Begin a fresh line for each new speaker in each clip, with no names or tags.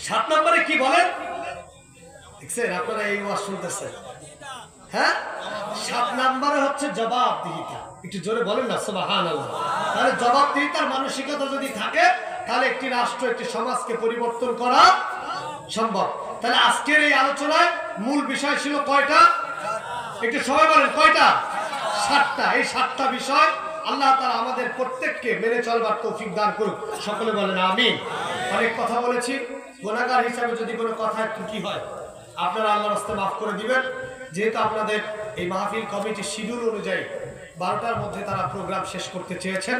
7 নম্বরে কি বলেন দেখছেন আপনারা এই ওয়াজ শুনতেছেন হ্যাঁ 7 নম্বরে হচ্ছে জবাবদিহিতা একটু জোরে বলেন না সুবহানাল্লাহ তাহলে জবাবদিহিতার মানসিকতা যদি থাকে তাহলে একটি রাষ্ট্র একটি সমাজকে পরিবর্তন করা সম্ভব তাহলে আজকের এই আলোচনায় মূল বিষয় ছিল কয়টা একটু সবাই বলেন কয়টা 7টা এই 7টা বিষয় আল্লাহ তাআলা আমাদের প্রত্যেককে মেনে চলবার তৌফিক দান করুক সকলে বলেন আমিন অনেক কথা বলেছি গুনাহগার হিসাবে যদি কোনো কথায় ত্রুটি হয় আপনারা আল্লাহর রাস্তায় maaf করে দিবেন যেহেতু আপনাদের এই মাহফিল কমিটির শিডিউল অনুযায়ী 12টার মধ্যে তারা প্রোগ্রাম শেষ করতে চেয়েছেন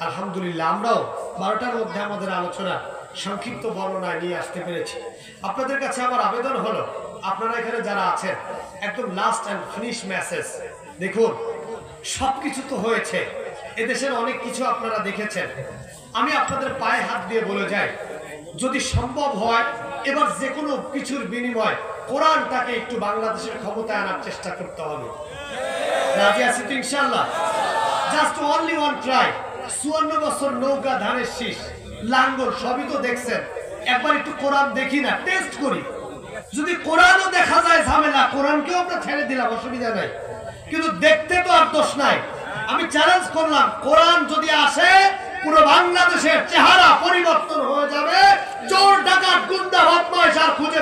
আলহামদুলিল্লাহ আমরাও 12টার মধ্যে আমাদের আলোচনা সংক্ষিপ্ত বর্ণনায় নিয়ে আসতে পেরেছি আপনাদের কাছে আমার আবেদন হলো আপনারা এখানে যারা আছেন একদম লাস্ট এন্ড ফিনিশ মেসেজ দেখুন সবকিছু তো হয়েছে এদেশের অনেক কিছু আপনারা দেখেছেন আমি আপনাদের পায়ে হাত দিয়ে বলে যাই যদি সম্ভব হয় এবার যে কোনো কিছুর বিনিময়ে কোরআনটাকে একটু বাংলাদেশের ক্ষমতায় আনার চেষ্টা করতে হবে রাজি আছি তো ইনশাআল্লাহ জাস্ট অনলি ওয়ান ট্রাই 54 বছর নৌকা ধানের শীষ লাঙ্গল সবই তো দেখছেন একবার একটু কোরআন দেখি না টেস্ট করি যদি কোরআনও দেখা যায় ঝামেলা কোরআনকেও আমরা ছেড়ে দিলাম অসুবিধা নাই কিন্তু দেখতে তো আর দোষ নাই আমি চ্যালেঞ্জ করলাম কোরআন যদি আসে পুরো বাংলাদেশের চেহারা পরিবর্তন হয়ে যাবে চোর ডাকাত গুন্ডা বদমাশ আর খুঁজে